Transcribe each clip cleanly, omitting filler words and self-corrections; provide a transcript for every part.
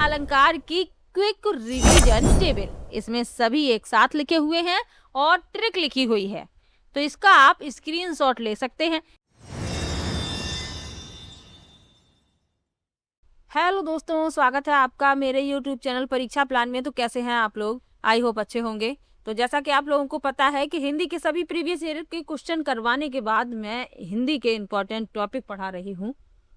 अलंकार की quick revision table. इसमें सभी एक साथ लिखे हुए हैं और ट्रिक लिखी हुई है, तो इसका आप स्क्रीनशॉट ले सकते हैं। हेलो दोस्तों, स्वागत है आपका मेरे YouTube चैनल परीक्षा प्लान में। तो कैसे हैं आप लोग? आई होप अच्छे होंगे। तो जैसा कि आप लोगों को पता है कि हिंदी के सभी प्रीवियस ईयर के क्वेश्चन करवाने के बाद मैं हिंदी के इम्पोर्टेंट टॉपिक पढ़ा रही हूँ।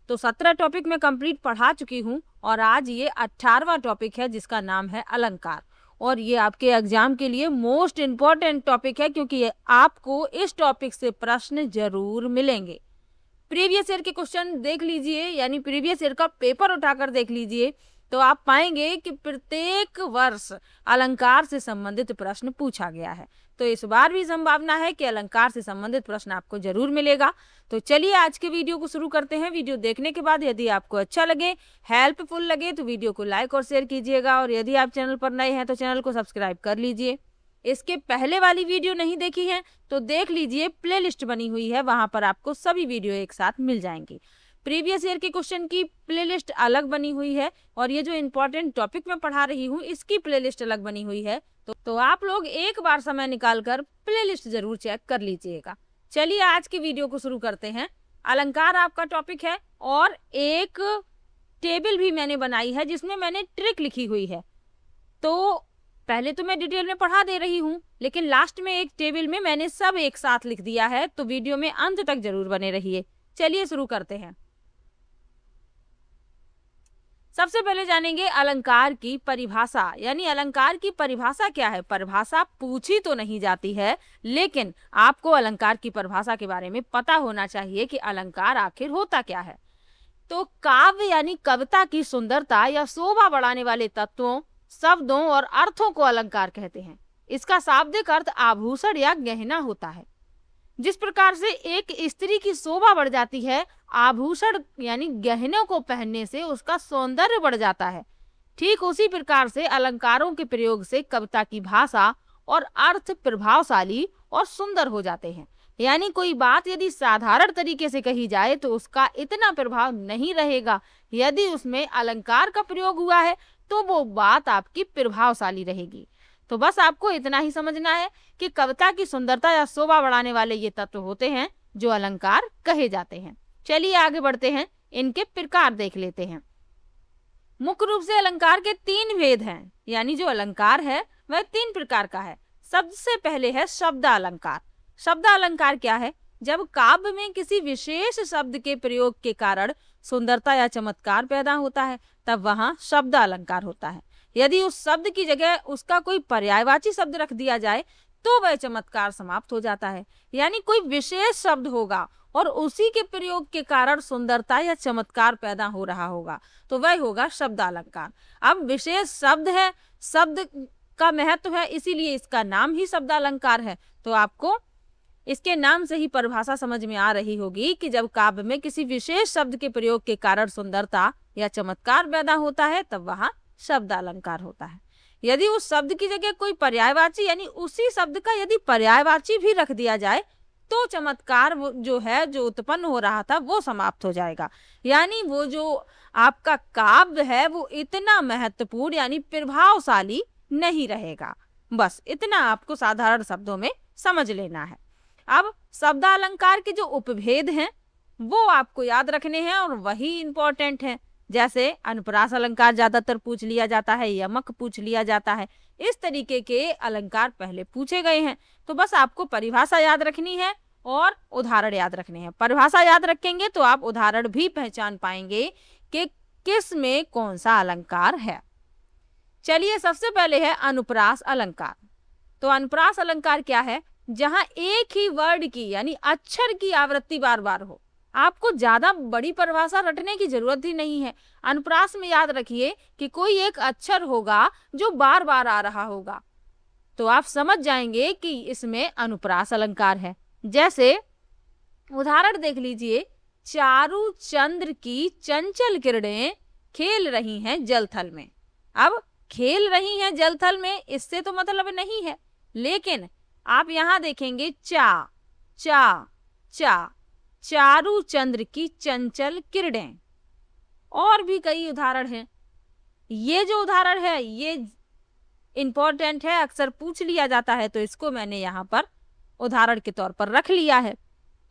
तो 17 टॉपिक मैं कंप्लीट पढ़ा चुकी हूँ और आज ये 18वां टॉपिक है जिसका नाम है अलंकार। और ये आपके एग्जाम के लिए मोस्ट इम्पॉर्टेंट टॉपिक है क्योंकि आपको इस टॉपिक से प्रश्न जरूर मिलेंगे। प्रीवियस ईयर के क्वेश्चन देख लीजिए, यानी प्रीवियस ईयर का पेपर उठाकर देख लीजिए, तो आप पाएंगे कि प्रत्येक वर्ष अलंकार से संबंधित प्रश्न पूछा गया है। तो इस बार भी संभावना है कि अलंकार से संबंधित प्रश्न आपको जरूर मिलेगा। तो चलिए आज के वीडियो को शुरू करते हैं। वीडियो देखने के बाद यदि आपको अच्छा लगे, हेल्पफुल लगे, तो वीडियो को लाइक और शेयर कीजिएगा। और यदि आप चैनल पर नए हैं तो चैनल को सब्सक्राइब कर लीजिए। इसके पहले वाली वीडियो नहीं देखी है तो देख लीजिए, प्लेलिस्ट बनी हुई है, वहां पर आपको सभी वीडियो एक साथ मिल जाएंगी। प्रीवियस ईयर के क्वेश्चन की प्लेलिस्ट अलग बनी हुई है और ये जो इम्पोर्टेंट टॉपिक मैं पढ़ा रही हूँ इसकी प्लेलिस्ट अलग बनी हुई है। तो आप लोग एक बार समय निकालकर प्लेलिस्ट जरूर चेक कर लीजिएगा। चलिए आज की वीडियो को शुरू करते हैं। अलंकार आपका टॉपिक है और एक टेबल भी मैंने बनाई है जिसमें मैंने ट्रिक लिखी हुई है। तो पहले तो मैं डिटेल में पढ़ा दे रही हूँ, लेकिन लास्ट में एक टेबल में मैंने सब एक साथ लिख दिया है, तो वीडियो में अंत तक जरूर बने रहिए। चलिए शुरू करते हैं। सबसे पहले जानेंगे अलंकार की परिभाषा, यानी अलंकार की परिभाषा क्या है। परिभाषा पूछी तो नहीं जाती है, लेकिन आपको अलंकार की परिभाषा के बारे में पता होना चाहिए कि अलंकार आखिर होता क्या है। तो काव्य यानी कविता की सुंदरता या शोभा बढ़ाने वाले तत्वों, शब्दों और अर्थों को अलंकार कहते हैं। इसका शाब्दिक अर्थ आभूषण या गहना होता है। जिस प्रकार से एक स्त्री की शोभा बढ़ जाती है आभूषण यानी गहनों को पहनने से, उसका सौंदर्य बढ़ जाता है, ठीक उसी प्रकार से अलंकारों के प्रयोग से कविता की भाषा और अर्थ प्रभावशाली और सुंदर हो जाते हैं। यानी कोई बात यदि साधारण तरीके से कही जाए तो उसका इतना प्रभाव नहीं रहेगा। यदि उसमें अलंकार का प्रयोग हुआ है तो वो बात आपकी प्रभावशाली रहेगी। तो बस आपको इतना ही समझना है कि कविता की सुंदरता या शोभा बढ़ाने वाले ये तत्व होते हैं जो अलंकार कहे जाते हैं। चलिए आगे बढ़ते हैं, इनके प्रकार देख लेते हैं। मुख्य रूप से अलंकार के 3 भेद हैं, यानी जो अलंकार है वह 3 प्रकार का है। सबसे पहले है शब्दालंकार। शब्दालंकार क्या है? जब काव्य में किसी विशेष शब्द के प्रयोग के कारण सुंदरता या चमत्कार पैदा होता है तब वहां शब्दालंकार होता है। यदि उस शब्द की जगह उसका कोई पर्यायवाची शब्द रख दिया जाए तो वह चमत्कार समाप्त हो जाता है। यानी कोई विशेष शब्द होगा और उसी के प्रयोग के कारण सुंदरता या चमत्कार पैदा हो रहा होगा तो वह होगा शब्दालंकार। अब विशेष शब्द है, शब्द का महत्व है, इसीलिए इसका नाम ही शब्दालंकार है। तो आपको इसके नाम से ही परिभाषा समझ में आ रही होगी कि जब काव्य में किसी विशेष शब्द के प्रयोग के कारण सुंदरता या चमत्कार पैदा होता है तब वहां शब्दालंकार होता है। यदि उस शब्द की जगह कोई पर्यायवाची यानी उसी शब्द का यदि पर्यायवाची भी रख दिया जाए तो चमत्कार जो है, जो उत्पन्न हो रहा था, वो समाप्त हो जाएगा। यानी वो जो आपका काव्य है वो इतना महत्वपूर्ण यानी प्रभावशाली नहीं रहेगा। बस इतना आपको साधारण शब्दों में समझ लेना है। अब शब्दालंकार के जो उपभेद हैं वो आपको याद रखने हैं और वही इंपॉर्टेंट है। जैसे अनुप्रास अलंकार ज्यादातर पूछ लिया जाता है, यमक पूछ लिया जाता है, इस तरीके के अलंकार पहले पूछे गए हैं। तो बस आपको परिभाषा याद रखनी है और उदाहरण याद रखने हैं। परिभाषा याद रखेंगे तो आप उदाहरण भी पहचान पाएंगे कि किस में कौन सा अलंकार है। चलिए सबसे पहले है अनुप्रास अलंकार। तो अनुप्रास अलंकार क्या है? जहां एक ही वर्ड की यानी अक्षर की आवृत्ति बार बार हो। आपको ज्यादा बड़ी परिभाषा रटने की जरूरत ही नहीं है। अनुप्रास में याद रखिए कि कोई एक अक्षर होगा जो बार बार आ रहा होगा, तो आप समझ जाएंगे कि इसमें अनुप्रास अलंकार है। जैसे उदाहरण देख लीजिए, चारु चंद्र की चंचल किरणें खेल रही हैं जलथल में। अब खेल रही हैं जलथल में, इससे तो मतलब नहीं है, लेकिन आप यहां देखेंगे चा चा चा, चारु चंद्र की चंचल किरणें। और भी कई उदाहरण हैं। ये जो उदाहरण है ये इम्पोर्टेंट है, अक्सर पूछ लिया जाता है, तो इसको मैंने यहाँ पर उदाहरण के तौर पर रख लिया है।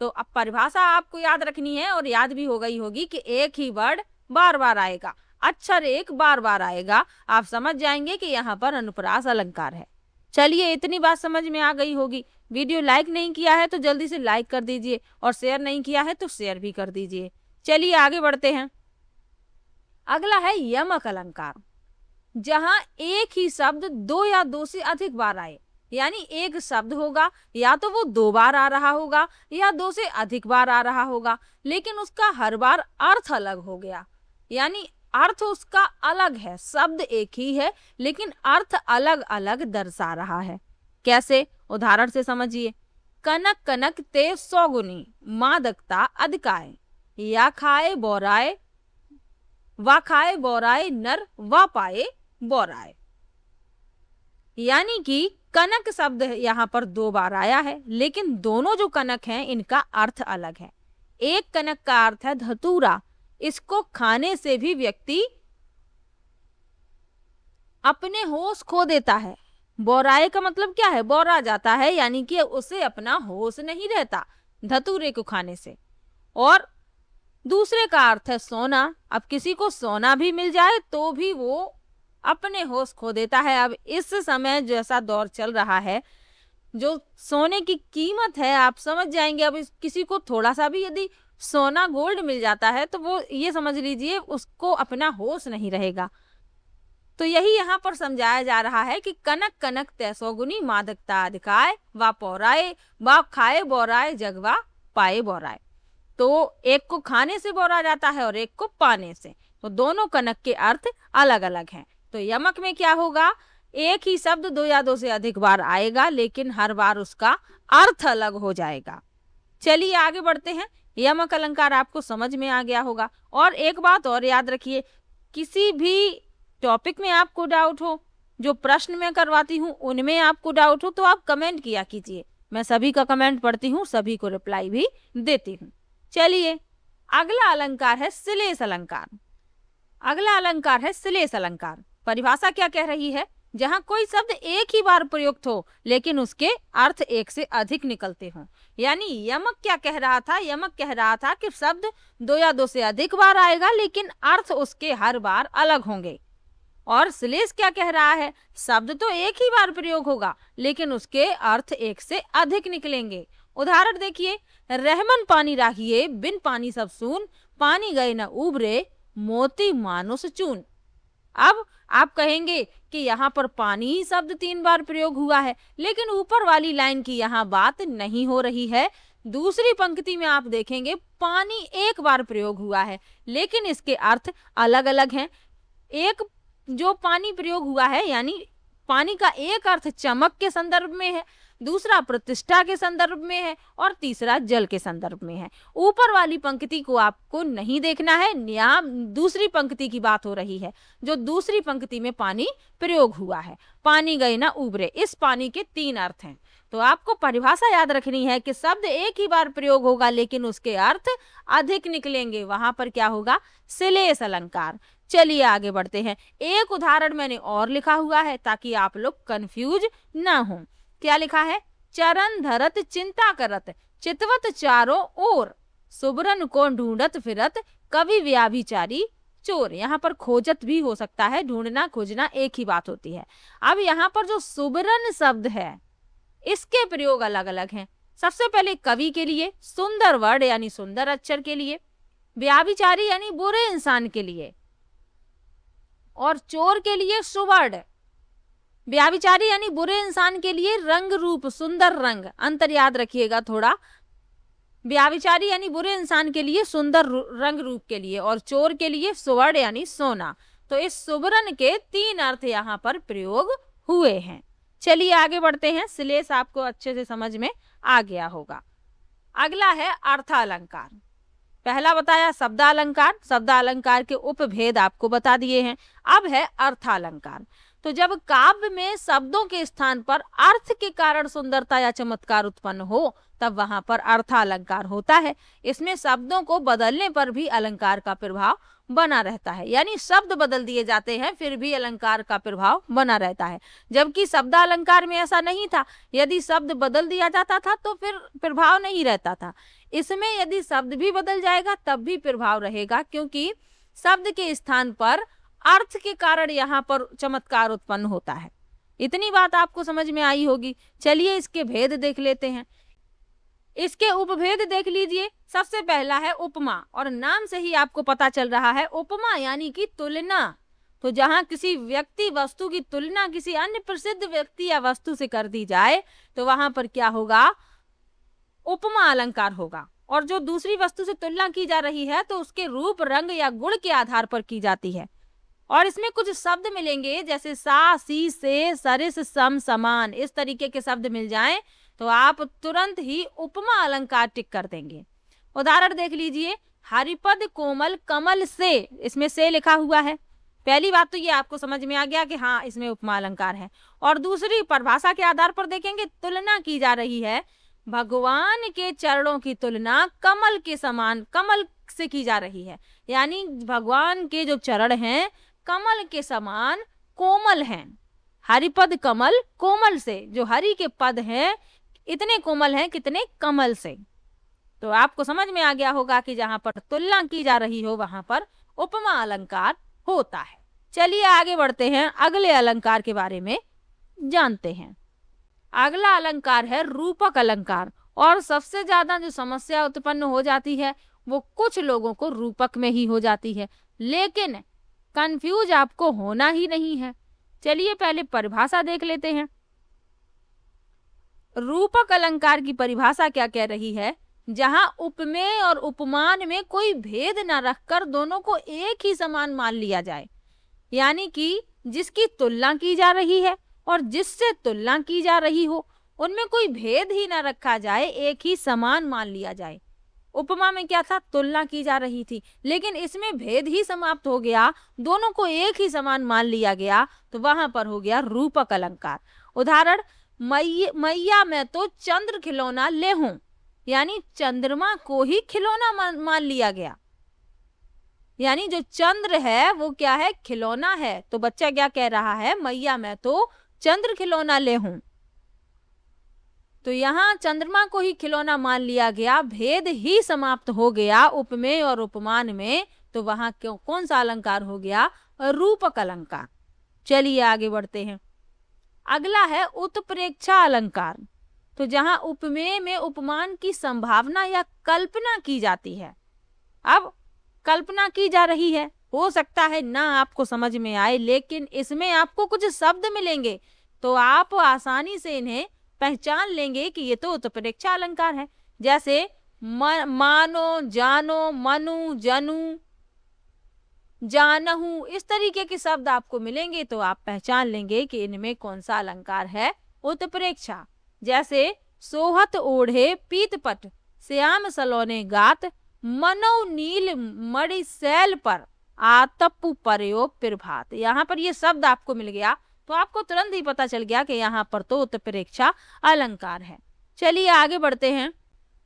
तो अब परिभाषा आपको याद रखनी है और याद भी हो गई होगी कि एक ही वर्ड बार बार आएगा, अक्षर एक बार बार आएगा, आप समझ जाएंगे कि यहाँ पर अनुप्रास अलंकार है। चलिए, इतनी बात समझ में आ गई होगी। वीडियो लाइक नहीं किया है तो जल्दी से लाइक कर दीजिए और शेयर नहीं किया है तो शेयर भी कर दीजिए। चलिए आगे बढ़ते हैं। अगला है यमक अलंकार, जहां एक ही शब्द दो या दो से अधिक बार आए, यानी एक शब्द होगा या तो वो दो बार आ रहा होगा या दो से अधिक बार आ रहा होगा, लेकिन उसका हर बार अर्थ अलग हो गया, यानी अर्थ उसका अलग है, शब्द एक ही है लेकिन अर्थ अलग अलग दर्शा रहा है। कैसे? उदाहरण से समझिए। कनक कनक ते सौगुनी मादकता अधिकाय, या खाए बोराए वा खाए बोराए नर वा पाए बोराए। यानी कि कनक शब्द यहाँ पर दो बार आया है, लेकिन दोनों जो कनक हैं इनका अर्थ अलग है। एक कनक का अर्थ है धतूरा, इसको खाने से भी व्यक्ति अपने होश खो देता है। बोराए का मतलब क्या है? बोरा जाता है, यानी कि उसे अपना होश नहीं रहता धतूरे को खाने से। और दूसरे का अर्थ है सोना। अब किसी को सोना भी मिल जाए तो भी वो अपने होश खो देता है। अब इस समय जैसा दौर चल रहा है, जो सोने की कीमत है आप समझ जाएंगे। अब किसी को थोड़ा सा भी यदि सोना गोल्ड मिल जाता है तो वो ये समझ लीजिए उसको अपना होश नहीं रहेगा। तो यही यहाँ पर समझाया जा रहा है कि कनक कनक तैसोगुनी मादकता अधिकाय वा पौराए वा खाए बोराए जगवा पाए बोराए। तो एक को खाने से बोरा जाता है और एक को पाने से, तो दोनों कनक के अर्थ अलग अलग हैं। तो यमक में क्या होगा? एक ही शब्द दो या दो से अधिक बार आएगा, लेकिन हर बार उसका अर्थ अलग हो जाएगा। चलिए आगे बढ़ते हैं। यमक अलंकार आपको समझ में आ गया होगा। और एक बात और याद रखिए, किसी भी टॉपिक में आपको डाउट हो, जो प्रश्न मैं करवाती हूँ उनमें आपको डाउट हो, तो आप कमेंट किया कीजिए। मैं सभी का कमेंट पढ़ती हूँ, सभी को रिप्लाई भी देती हूँ। चलिए अगला अलंकार है श्लेष अलंकार। अगला अलंकार है श्लेष अलंकार। परिभाषा क्या कह रही है? जहां कोई शब्द एक ही बार प्रयुक्त हो लेकिन उसके अर्थ एक से अधिक निकलते हों। यानी यमक क्या कह रहा था? यमक कह रहा था कि शब्द दो या दो से अधिक बार आएगा लेकिन अर्थ उसके हर बार अलग होंगे। और श्लेष क्या कह रहा है? शब्द तो एक ही बार प्रयोग होगा लेकिन उसके अर्थ एक से अधिक निकलेंगे। उदाहरण देखिए। रहमन पानी राखिए बिन पानी सब सून, पानी गए न उबरे मोती मानुष चून। अब आप कहेंगे कि यहाँ पर पानी ही शब्द 3 बार प्रयोग हुआ है, लेकिन ऊपर वाली लाइन की यहाँ बात नहीं हो रही है। दूसरी पंक्ति में आप देखेंगे पानी 1 बार प्रयोग हुआ है, लेकिन इसके अर्थ अलग अलग हैं। एक जो पानी प्रयोग हुआ है, यानी पानी का एक अर्थ चमक के संदर्भ में है, दूसरा प्रतिष्ठा के संदर्भ में है और तीसरा जल के संदर्भ में है। ऊपर वाली पंक्ति को आपको नहीं देखना है, यहाँ दूसरी पंक्ति की बात हो रही है। जो दूसरी पंक्ति में पानी प्रयोग हुआ है, पानी गए ना उबरे, इस पानी के 3 अर्थ हैं। तो आपको परिभाषा याद रखनी है कि शब्द एक ही बार प्रयोग होगा लेकिन उसके अर्थ अधिक निकलेंगे, वहां पर क्या होगा? श्लेष अलंकार। चलिए आगे बढ़ते हैं। एक उदाहरण मैंने और लिखा हुआ है ताकि आप लोग कंफ्यूज ना हो। क्या लिखा है? चरण धरत चिंता करत चितवत चारों ओर, सुबरन को ढूंढत फिरत कवि व्याभिचारी चोर। यहाँ पर खोजत भी हो सकता है, ढूंढना खोजना एक ही बात होती है। अब यहाँ पर जो सुबरन शब्द है इसके प्रयोग अलग अलग हैं। सबसे पहले कवि के लिए सुंदर वर्ड यानी सुंदर अक्षर के लिए, व्याभिचारी यानी बुरे इंसान के लिए, और चोर के लिए सुवर्ण। व्याभिचारी यानी बुरे इंसान के लिए रंग रूप सुंदर रंग, अंतर याद रखिएगा थोड़ा। व्याभिचारी यानी बुरे इंसान के लिए सुंदर रंग रूप के लिए, और चोर के लिए सुवर्ण यानी सोना। तो इस सुवर्ण के 3 अर्थ यहाँ पर प्रयोग हुए हैं। चलिए आगे बढ़ते हैं। श्लेष आपको अच्छे से समझ में आ गया होगा। अगला है अर्थालंकार। पहला बताया शब्दालंकार, शब्दालंकार के उपभेद आपको बता दिए हैं। अब है अर्थालंकार। तो जब काव्य में शब्दों के स्थान पर अर्थ के कारण सुंदरता या चमत्कार उत्पन्न हो तब वहां पर अर्थालंकार होता है। इसमें शब्दों को बदलने पर भी अलंकार का प्रभाव बना रहता है, यानी शब्द बदल दिए जाते हैं फिर भी अलंकार का प्रभाव बना रहता है, जबकि शब्दालंकार में ऐसा नहीं था। यदि शब्द बदल दिया जाता था तो फिर प्रभाव नहीं रहता था। इसमें यदि शब्द भी बदल जाएगा तब भी प्रभाव रहेगा, क्योंकि शब्द के स्थान पर अर्थ के कारण यहाँ पर चमत्कार उत्पन्न होता है। इतनी बात आपको समझ में आई होगी। चलिए इसके भेद देख लेते हैं। इसके उपभेद देख लीजिए। सबसे पहला है उपमा, और नाम से ही आपको पता चल रहा है उपमा यानी कि तुलना। तो जहां किसी व्यक्ति वस्तु की तुलना किसी अन्य प्रसिद्ध व्यक्ति या वस्तु से कर दी जाए तो वहां पर क्या होगा, उपमा अलंकार होगा। और जो दूसरी वस्तु से तुलना की जा रही है तो उसके रूप, रंग या गुण के आधार पर की जाती है। और इसमें कुछ शब्द मिलेंगे जैसे सा, सी, से, सरिस, सम, समान, इस तरीके के शब्द मिल जाएं तो आप तुरंत ही उपमा अलंकार टिक कर देंगे। उदाहरण देख लीजिए, हरिपद कोमल कमल से, इसमें से लिखा हुआ है। पहली बात तो ये आपको समझ में आ गया कि हाँ इसमें उपमा अलंकार है। और दूसरी परिभाषा के आधार पर देखेंगे, तुलना की जा रही है, भगवान के चरणों की तुलना कमल के समान, कमल से की जा रही है, यानी भगवान के जो चरण हैं कमल के समान कोमल हैं। हरिपद कमल कोमल से, जो हरि के पद हैं इतने कोमल हैं कितने, कमल से। तो आपको समझ में आ गया होगा कि जहां पर तुलना की जा रही हो वहां पर उपमा अलंकार होता है। चलिए आगे बढ़ते हैं, अगले अलंकार के बारे में जानते हैं। अगला अलंकार है रूपक अलंकार। और सबसे ज्यादा जो समस्या उत्पन्न हो जाती है वो कुछ लोगों को रूपक में ही हो जाती है, लेकिन कंफ्यूज आपको होना ही नहीं है। चलिए पहले परिभाषा देख लेते हैं। रूपक अलंकार की परिभाषा क्या कह रही है, जहां उपमेय और उपमान में कोई भेद न रखकर दोनों को एक ही समान मान लिया जाए, यानी कि जिसकी तुलना की जा रही है और जिससे तुलना की जा रही हो उनमें कोई भेद ही न रखा जाए, एक ही समान मान लिया जाए। उपमा में क्या था, तुलना की जा रही थी, लेकिन इसमें भेद ही समाप्त हो गया, दोनों को एक ही समान मान लिया गया, तो वहां पर हो गया रूपक अलंकार। उदाहरण, मैया मैं तो चंद्र खिलौना ले हूं, यानी चंद्रमा को ही खिलौना मान लिया गया, यानी जो चंद्र है वो क्या है, खिलौना है। तो बच्चा क्या कह रहा है, मैया मैं तो चंद्र खिलौना ले हूं। तो यहाँ चंद्रमा को ही खिलौना मान लिया गया, भेद ही समाप्त हो गया उपमेय और उपमान में, तो वहां क्यों कौन सा अलंकार हो गया, रूपक अलंकार। चलिए आगे बढ़ते हैं। अगला है उत्प्रेक्षा अलंकार। तो जहां उपमेय में उपमान की संभावना या कल्पना की जाती है। अब कल्पना की जा रही है, हो सकता है ना आपको समझ में आए, लेकिन इसमें आपको कुछ शब्द मिलेंगे तो आप आसानी से इन्हें पहचान लेंगे कि ये तो उत्प्रेक्षा अलंकार है। जैसे मानो, जानो, मनु, जनु, जानहु, इस तरीके के शब्द आपको मिलेंगे तो आप पहचान लेंगे कि इनमें कौन सा अलंकार है, उत्प्रेक्षा। जैसे सोहत ओढ़े पीतपट, श्याम सलोने गात, मनो नील मणि शैल पर, आतपु परयो प्रभात। यहाँ पर ये शब्द आपको मिल गया तो आपको तुरंत ही पता चल गया कि यहाँ पर तो उत्प्रेक्षा अलंकार है। चलिए आगे बढ़ते हैं।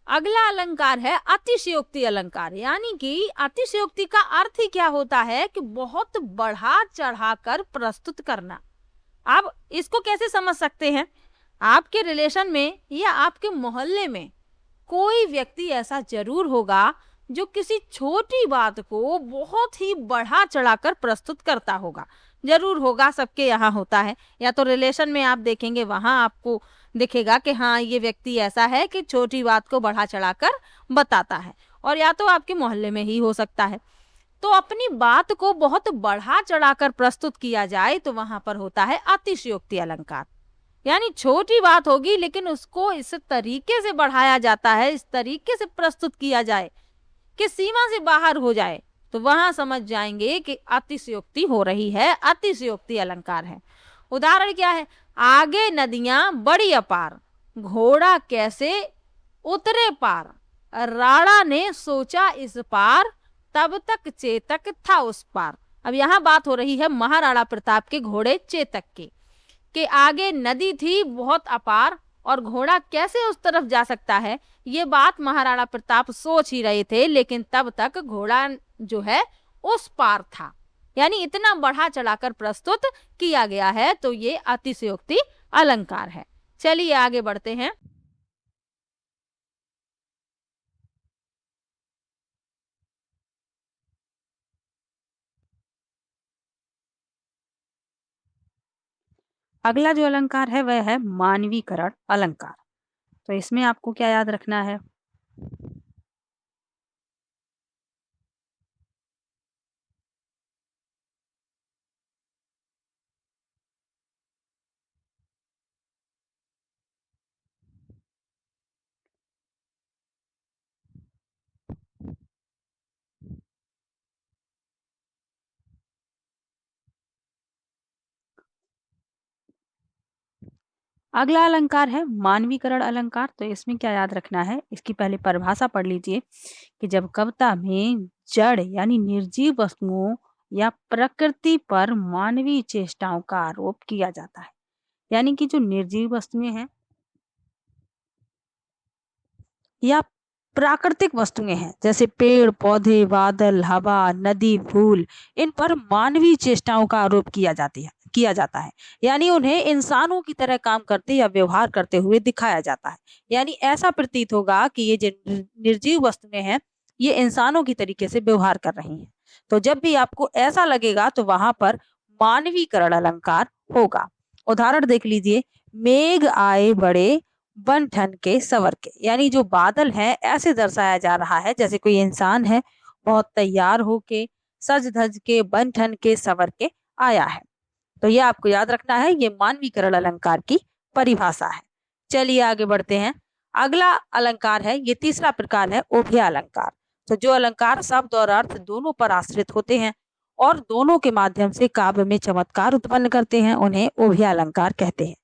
अगला अलंकार है अतिशयोक्ति अलंकार, यानी कि अतिशयोक्ति का अर्थ ही क्या होता है कि बहुत बढ़ा चढ़ाकर प्रस्तुत करना। आप इसको कैसे समझ सकते हैं, आपके रिलेशन में या आपके मोहल्ले में कोई व्यक्ति ऐसा जरूर होगा जो किसी छोटी बात को बहुत ही बढ़ा चढ़ाकर प्रस्तुत करता होगा, जरूर होगा, सबके यहाँ होता है। या तो रिलेशन में आप देखेंगे वहां आपको दिखेगा कि हाँ ये व्यक्ति ऐसा है कि छोटी बात को बढ़ा चढ़ाकर बताता है, और या तो आपके मोहल्ले में ही हो सकता है। तो अपनी बात को बहुत बढ़ा चढ़ाकर प्रस्तुत किया जाए तो वहां पर होता है अतिशयोक्ति अलंकार। यानी छोटी बात होगी लेकिन उसको इस तरीके से बढ़ाया जाता है, इस तरीके से प्रस्तुत किया जाए कि सीमा से बाहर हो जाए, तो वहां समझ जाएंगे कि अतिशयोक्ति हो रही है, अतिशयोक्ति अलंकार है। उदाहरण क्या है, आगे नदियां बड़ी अपार, घोड़ा कैसे उतरे पार, राणा ने सोचा इस पार, तब तक चेतक था उस पार। अब यहाँ बात हो रही है महाराणा प्रताप के घोड़े चेतक की, कि आगे नदी थी बहुत अपार और घोड़ा कैसे उस तरफ जा सकता है, ये बात महाराणा प्रताप सोच ही रहे थे, लेकिन तब तक घोड़ा जो है उस पार था। यानी इतना बढ़ा चढ़ाकर प्रस्तुत किया गया है, तो ये अतिशयोक्ति अलंकार है। चलिए आगे बढ़ते हैं। अगला जो अलंकार है वह है मानवीकरण अलंकार। तो इसमें आपको क्या याद रखना है? अगला अलंकार है मानवीकरण अलंकार। तो इसमें क्या याद रखना है, इसकी पहले परिभाषा पढ़ लीजिए कि जब कविता में जड़ यानी निर्जीव वस्तुओं या प्रकृति पर मानवीय चेष्टाओं का आरोप किया जाता है, यानी कि जो निर्जीव वस्तुएं हैं या प्राकृतिक वस्तुएं हैं जैसे पेड़ पौधे, बादल, हवा, नदी, फूल, इन पर मानवीय चेष्टाओं का आरोप किया जाता है। यानी उन्हें इंसानों की तरह काम करते या व्यवहार करते हुए दिखाया जाता है। यानी ऐसा प्रतीत होगा कि ये जो निर्जीव वस्तुएं हैं ये इंसानों की तरीके से व्यवहार कर रही हैं। तो जब भी आपको ऐसा लगेगा तो वहां पर मानवीकरण अलंकार होगा। उदाहरण देख लीजिए, मेघ आए बड़े बन ठन के सवर के, यानी जो बादल है ऐसे दर्शाया जा रहा है जैसे कोई इंसान है बहुत तैयार होके सज धज के बन ठन के सवर के आया है। तो ये आपको याद रखना है, ये मानवीकरण अलंकार की परिभाषा है। चलिए आगे बढ़ते हैं। अगला अलंकार है, ये तीसरा प्रकार है उभय अलंकार। तो जो अलंकार शब्द और अर्थ दोनों पर आश्रित होते हैं और दोनों के माध्यम से काव्य में चमत्कार उत्पन्न करते हैं, उन्हें उभय अलंकार कहते हैं।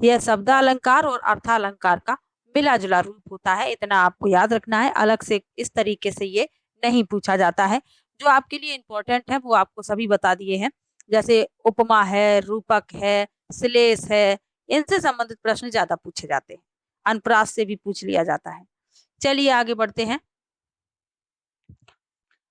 यह शब्दालंकार और अर्थालंकार का मिला जुला रूप होता है, इतना आपको याद रखना है। अलग से इस तरीके से ये नहीं पूछा जाता है। जो आपके लिए इंपॉर्टेंट है वो आपको सभी बता दिए हैं, जैसे उपमा है, रूपक है, श्लेष है, इनसे संबंधित प्रश्न ज्यादा पूछे जाते हैं। अनुप्रास से भी पूछ लिया जाता है। चलिए आगे बढ़ते हैं।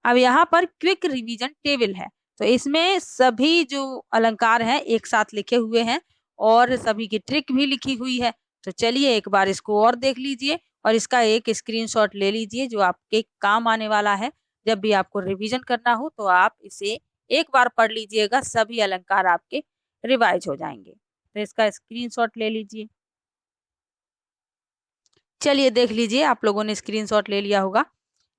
अब यहाँ पर क्विक रिवीजन टेबल है। तो इसमें सभी जो अलंकार हैं एक साथ लिखे हुए हैं और सभी की ट्रिक भी लिखी हुई है। तो चलिए एक बार इसको और देख लीजिए और इसका एक स्क्रीनशॉट ले लीजिए जो आपके काम आने वाला है। जब भी आपको रिवीजन करना हो तो आप इसे एक बार पढ़ लीजिएगा, सभी अलंकार आपके रिवाइज हो जाएंगे। तो इसका स्क्रीनशॉट ले लीजिए। चलिए देख लीजिए, आप लोगों ने स्क्रीनशॉट ले लिया होगा।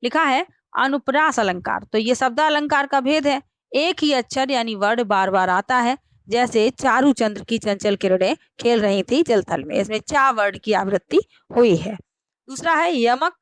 लिखा है अनुप्रास अलंकार। तो ये शब्द अलंकार का भेद है। एक ही अक्षर यानी वर्ड बार बार आता है, जैसे चारू चंद्र की चंचल किरणें खेल रही थी जलथल में, इसमें चा वर्ड की आवृत्ति हुई है। दूसरा है यमक।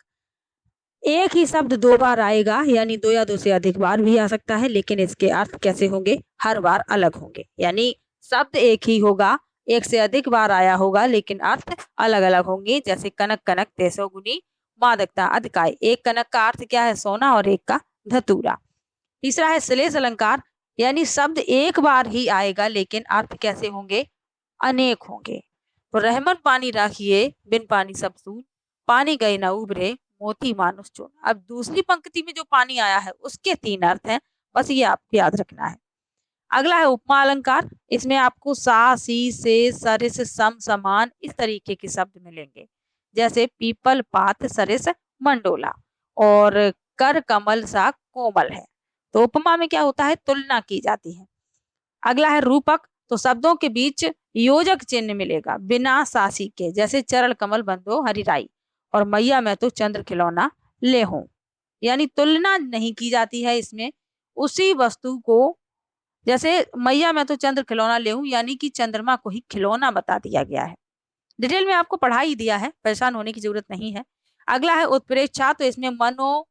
एक ही शब्द दो बार आएगा, यानी दो या दो से अधिक बार भी आ सकता है, लेकिन इसके अर्थ कैसे होंगे, हर बार अलग होंगे। यानी शब्द एक ही होगा, एक से अधिक बार आया होगा, लेकिन अर्थ अलग अलग होंगे। जैसे कनक कनक तेसो गुनी मादकता अधिकाई। एक कनक का अर्थ क्या है, सोना, और एक का धतूरा। तीसरा है श्लेष अलंकार, यानी शब्द एक बार ही आएगा लेकिन अर्थ कैसे होंगे, अनेक होंगे। तो रहमन पानी राखिए बिन पानी सब सून, पानी गए न उभरे मोती मानुष चून। अब दूसरी पंक्ति में जो पानी आया है उसके तीन अर्थ हैं, बस ये आपको याद रखना है। अगला है उपमा अलंकार। इसमें आपको सा, सी, से, सरिस, सम, समान इस तरीके के शब्द मिलेंगे, जैसे पीपल, पात, सरिस, मंडोला, और कर कमल सा कोमल है। तो उपमा में क्या होता है, तुलना की जाती है। अगला है रूपक। तो शब्दों के बीच योजक चिन्ह मिलेगा बिना सासी के, जैसे चरण कमल बंदो हरिराई और मैया मैं तो चंद्र खिलौना ले हूं। यानी तुलना नहीं की जाती है इसमें, उसी वस्तु को, जैसे मैया मैं तो चंद्र खिलौना ले हूं, यानी कि चंद्रमा को ही खिलौना बता दिया गया है। डिटेल में आपको पढ़ा ही दिया है, परेशान होने की जरूरत नहीं है। अगला है उत्प्रेक्षा। तो इसमें मनो,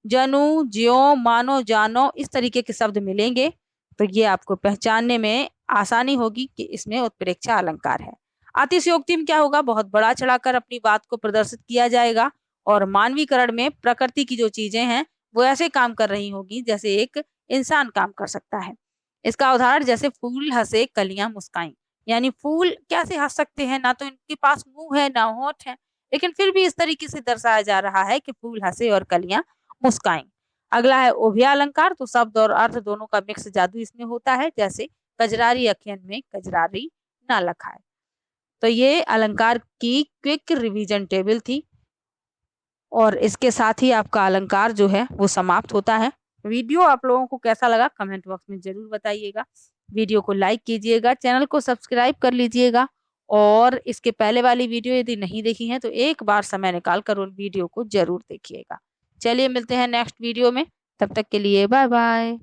जनु, ज्यो, मानो, जानो इस तरीके के शब्द मिलेंगे। तो ये आपको पहचानने में आसानी होगी कि इसमें उत्प्रेक्षा अलंकार है। अतिशयोक्ति में क्या होगा, बहुत बड़ा चढ़ाकर अपनी बात को प्रदर्शित किया जाएगा। और मानवीकरण में प्रकृति की जो चीजें हैं वो ऐसे काम कर रही होगी जैसे एक इंसान काम कर सकता है। इसका उदाहरण जैसे फूल हंसे कलियां मुस्काई, यानी फूल कैसे हंस सकते हैं, ना तो इनके पास मुंह है ना होंठ है, लेकिन फिर भी इस तरीके से दर्शाया जा रहा है कि फूल हंसे और कलियां मुस्काई। अगला है उभय अलंकार, तो शब्द और अर्थ दोनों का मिक्स जादू इसमें होता है, जैसे कजरारी अखियन में कजरारी ना लखाए। तो ये अलंकार की क्विक रिवीजन टेबल थी और इसके साथ ही आपका अलंकार जो है वो समाप्त होता है। वीडियो आप लोगों को कैसा लगा कमेंट बॉक्स में जरूर बताइएगा। वीडियो को लाइक कीजिएगा, चैनल को सब्सक्राइब कर लीजिएगा और इसके पहले वाली वीडियो यदि नहीं देखी है तो एक बार समय निकाल कर उन वीडियो को जरूर देखिएगा। चलिए मिलते हैं नेक्स्ट वीडियो में, तब तक के लिए बाय बाय।